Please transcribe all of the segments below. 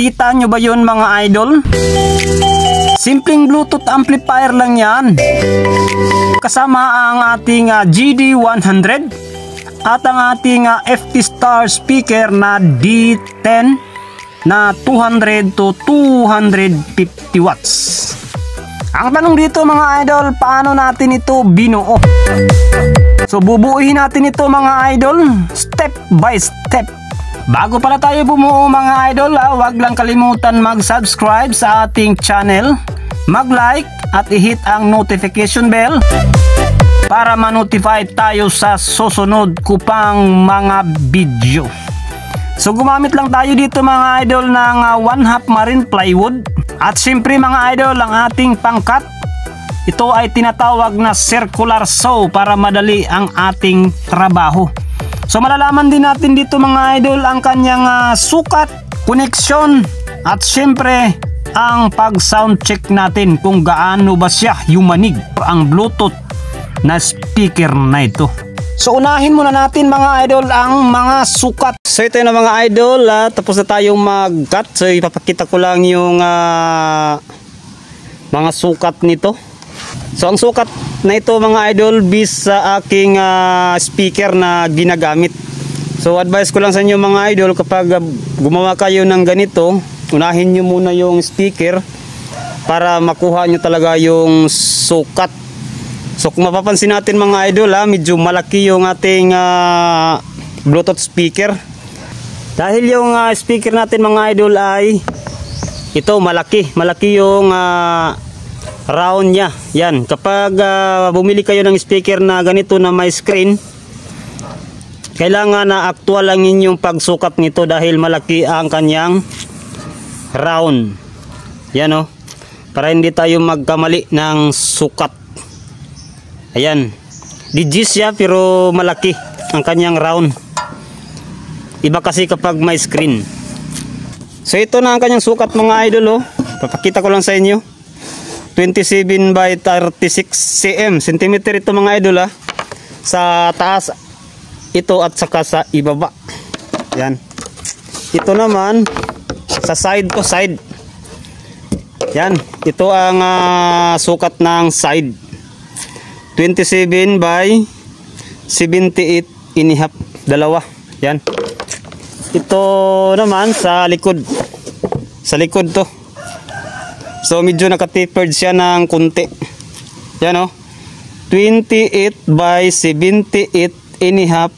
Kita nyo ba yun mga idol? Simpleng Bluetooth amplifier lang yan. Kasama ang ating GD100 at ang ating FT Star speaker na D10 na 200 to 250 watts. Ang tanong dito mga idol, paano natin ito binuo? So bubuuhin natin ito mga idol, step by step. Bago pala tayo bumuo mga idol, huwag lang kalimutan mag-subscribe sa ating channel, mag-like at i-hit ang notification bell para ma-notify tayo sa susunod ko pang mga video. So gumamit lang tayo dito mga idol ng 1/2 marine plywood. At syempre mga idol, ang ating pangkat, ito ay tinatawag na circular saw para madali ang ating trabaho. So malalaman din natin dito mga idol ang kanyang sukat, koneksyon at syempre ang pag sound check natin kung gaano ba siya yumanig ang Bluetooth na speaker na ito. So unahin muna natin mga idol ang mga sukat. So ito na mga idol, tapos na tayong mag-cut. So ipapakita ko lang yung mga sukat nito. So ang sukat na ito mga idol based sa aking speaker na ginagamit. So advice ko lang sa inyo mga idol, kapag gumawa kayo ng ganito, unahin nyo muna yung speaker para makuha nyo talaga yung sukat. So kung mapapansin natin mga idol, medyo malaki yung ating Bluetooth speaker. Dahil yung speaker natin mga idol ay ito malaki yung round nya. Yan, kapag bumili kayo ng speaker na ganito na may screen, kailangan na actual lang inyong pagsukat nito dahil malaki ang kanyang round. Yan o, para hindi tayo magkamali ng sukat. Ayan, digits siya pero malaki ang kanyang round. Iba kasi kapag may screen. So ito na ang kanyang sukat mga idol oh. Papakita ko lang sa inyo. 27 by 36 cm. Centimeter ito mga idol sa taas ito at saka sa ibaba. Yan. Ito naman sa side to side. Yan. Ito ang sukat ng side. 27 by 78.5. Dalawa. Yan. Ito naman sa likod. Sa likod to. So medyo nakatapered siya ng kunti. Yan o. 28 by 78.5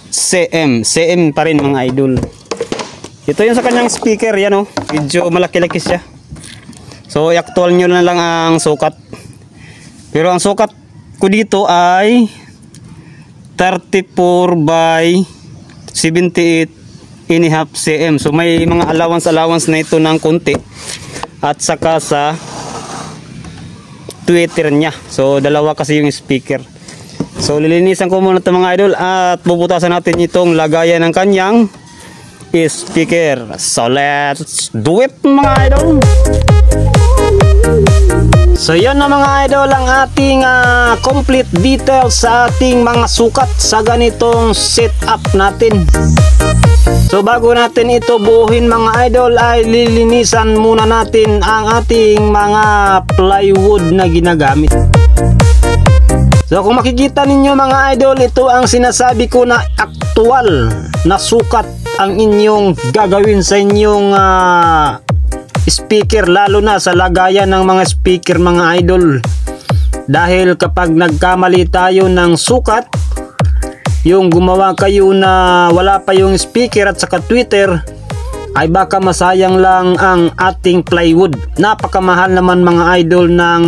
cm. Cm pa rin mga idol. Ito yung sa kanyang speaker. Yan o. Medyo malaki-laki siya. So i-actual nyo na lang ang sukat. Pero ang sukat ko dito ay 34 by 78.5 cm. So may mga allowance na ito ng konti. At saka sa tweeter nya. So dalawa kasi yung speaker. So lilinisan ko muna ito mga idol at bubutasan natin itong lagayan ng kanyang speaker. So let's do it mga idol. So yan na mga idol ang ating complete details sa ating mga sukat sa ganitong setup natin. So bago natin ito buuhin mga idol ay lilinisan muna natin ang ating mga plywood na ginagamit. So kung makikita ninyo mga idol, ito ang sinasabi ko na actual na sukat ang inyong gagawin sa inyong speaker, lalo na sa lagayan ng mga speaker mga idol. Dahil kapag nagkamali tayo ng sukat, yung gumawa kayo na wala pa yung speaker at saka tweeter, ay baka masayang lang ang ating plywood. Napakamahal naman mga idol ng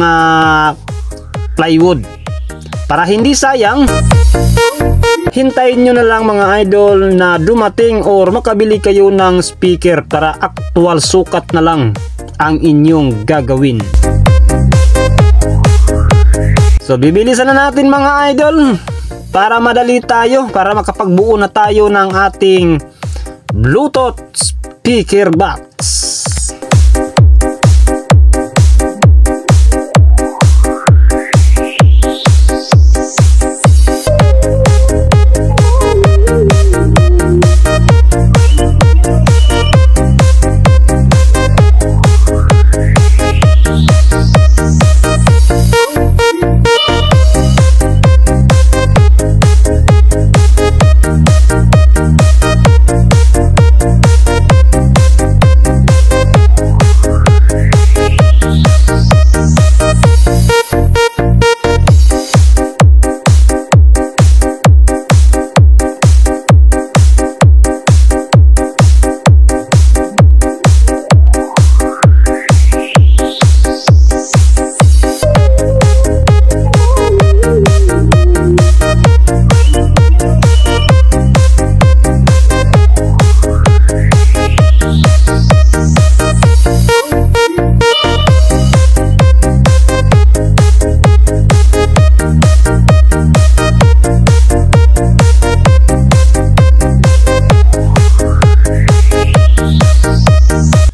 plywood. Para hindi sayang, hintayin nyo na lang mga idol na dumating or makabili kayo ng speaker para actual sukat na lang ang inyong gagawin. So bibilisan na natin mga idol para madali tayo, para makapagbuo na tayo ng ating Bluetooth speaker box.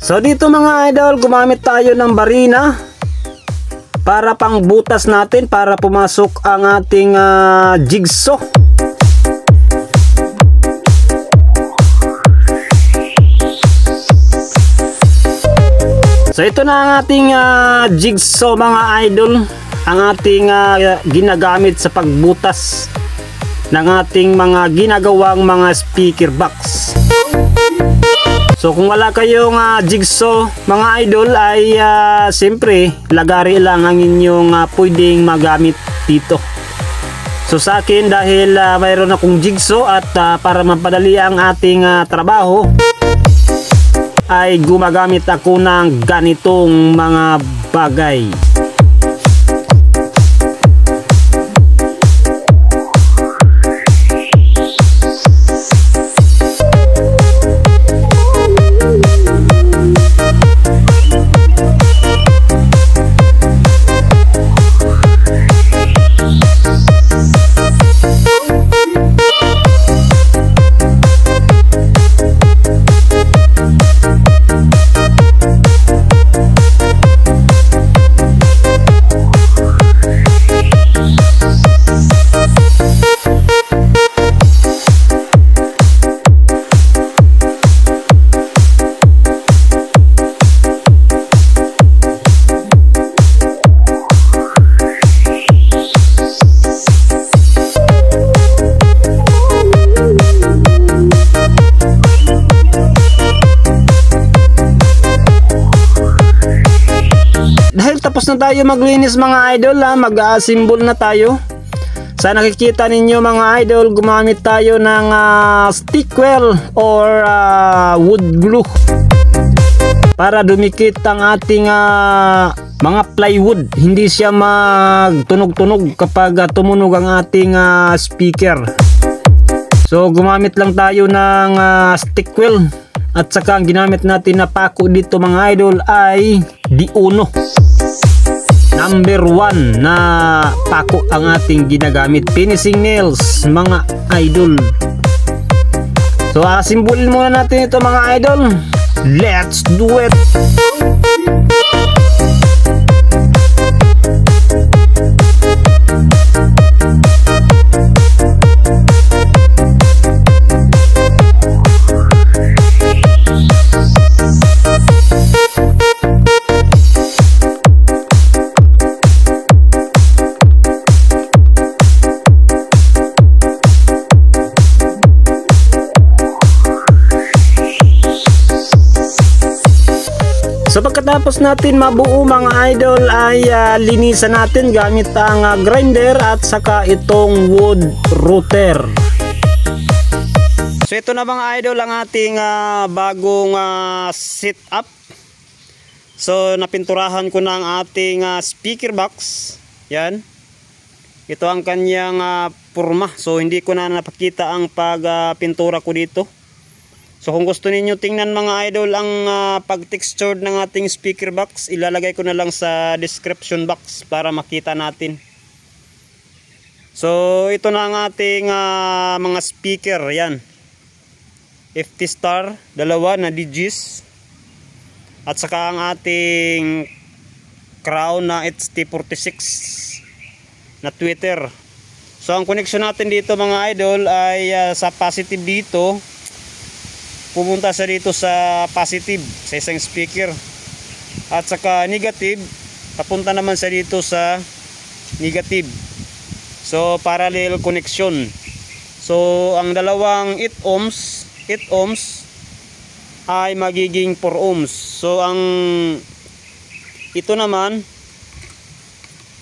So dito mga idol, gumamit tayo ng barina para pang butas natin, para pumasok ang ating jigsaw. So ito na ang ating jigsaw mga idol, ang ating ginagamit sa pagbutas ng ating mga ginagawang mga speaker box. So kung wala kayong jigsaw mga idol ay siyempre lagari lang ang inyong pwedeng magamit dito. So sa akin, dahil mayroon akong jigsaw at para mapadali ang ating trabaho ay gumagamit ako ng ganitong mga bagay. Tapos na tayo maglinis mga idol, mag-assemble na tayo. Sa nakikita ninyo mga idol, gumamit tayo ng stickwell or wood glue para dumikit ang ating mga plywood. Hindi siya magtunog-tunog kapag tumunog ang ating speaker. So gumamit lang tayo ng stickwell, at saka ang ginamit natin na pako dito mga idol ay Di-Uno. Number 1 na pako ang ating ginagamit. Finishing nails mga idol. So asimbulin muna natin ito mga idol. Let's do it! So pagkatapos natin mabuo mga idol ay linisan natin gamit ang grinder at saka itong wood router. So ito na mga idol ang ating bagong setup. So napinturahan ko na ang ating speaker box. Yan. Ito ang kanyang porma. So hindi ko na napakita ang pagpintura ko dito. So kung gusto niyo tingnan mga idol ang pag-textured ng ating speaker box, ilalagay ko na lang sa description box para makita natin. So ito na ang ating mga speaker. Yan, FT Star, dalawa na DGs, at saka ang ating Crown na HT46 na tweeter. So ang connection natin dito mga idol ay sa positive dito, pumunta sa dito sa positive sa isang speaker, at saka negative papunta naman sa dito sa negative. So parallel connection. So ang dalawang 8 ohms ay magiging 4 ohms. So ang ito naman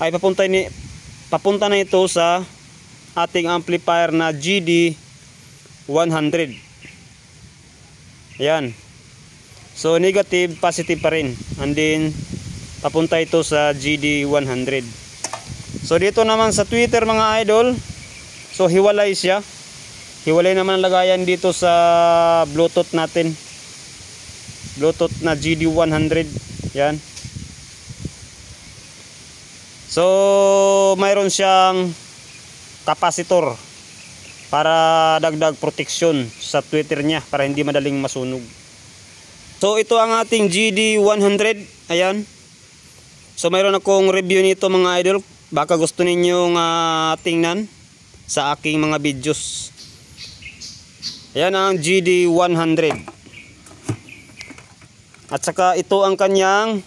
ay papunta na ito sa ating amplifier na GD 100. Ayan. So negative, positive pa rin. And then papunta ito sa GD 100. So dito naman sa tweeter mga idol, so hiwalay siya. Hiwalay naman ang lagayan dito sa Bluetooth natin. Bluetooth na GD 100. Yan. So mayroon siyang kapasitor para dagdag protection sa tweeter niya para hindi madaling masunog. So ito ang ating GD 100. Ayan. So mayroon akong review nito mga idol. Baka gusto ninyong tingnan sa aking mga videos. Ayan ang GD 100. At saka ito ang kanyang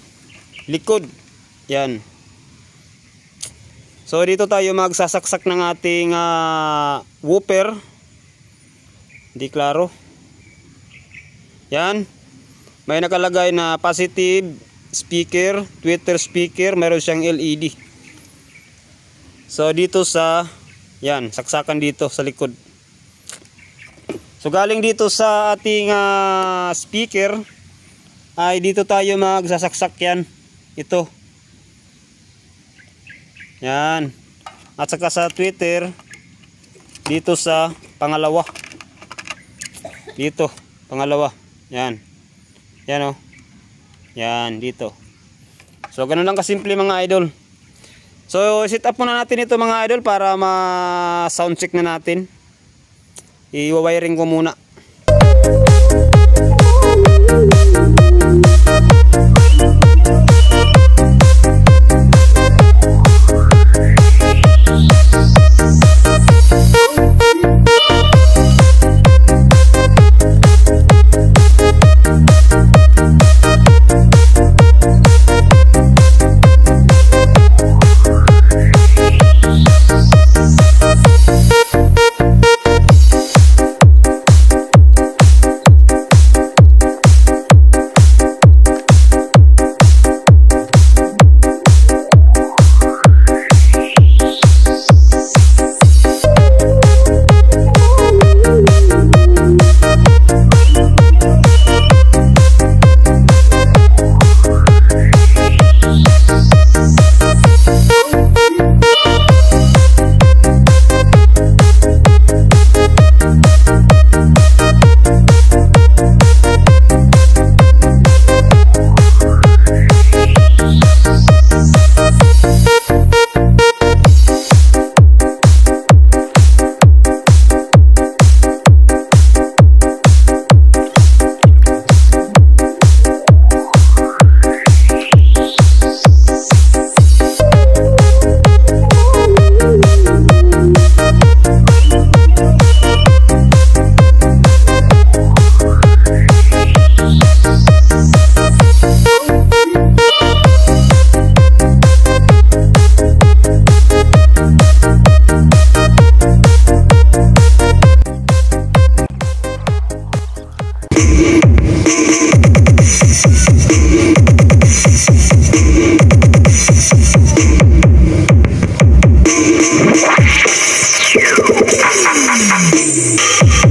likod. Yan. So dito tayo magsasaksak ng ating woofer. Hindi klaro. Yan. May nakalagay na positive speaker, tweeter speaker, mayroon siyang LED. So dito sa yan, saksakan dito sa likod. So galing dito sa ating speaker ay dito tayo magsasaksak yan. Ito. Yan. At saka sa tweeter dito sa pangalawa. Dito, pangalawa. Yan. Yan oh. Yan dito. So ganun lang kasimple mga idol. So set up muna natin ito mga idol para ma-sound check na natin. I-wiring ko muna.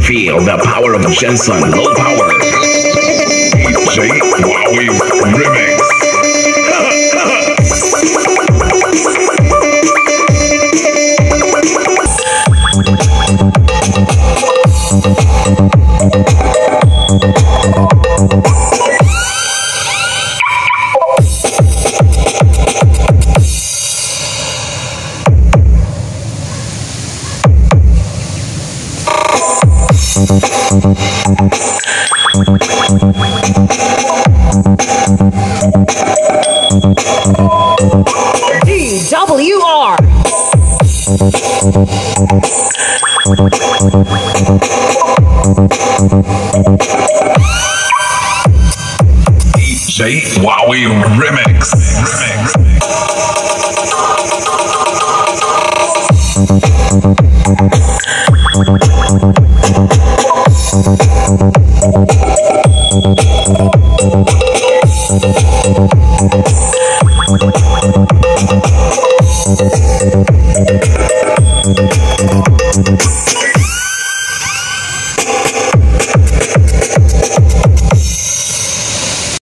Feel the power of Jensen Low Power. DJ Wowie Remix. DWR. DJ Wowie Remix.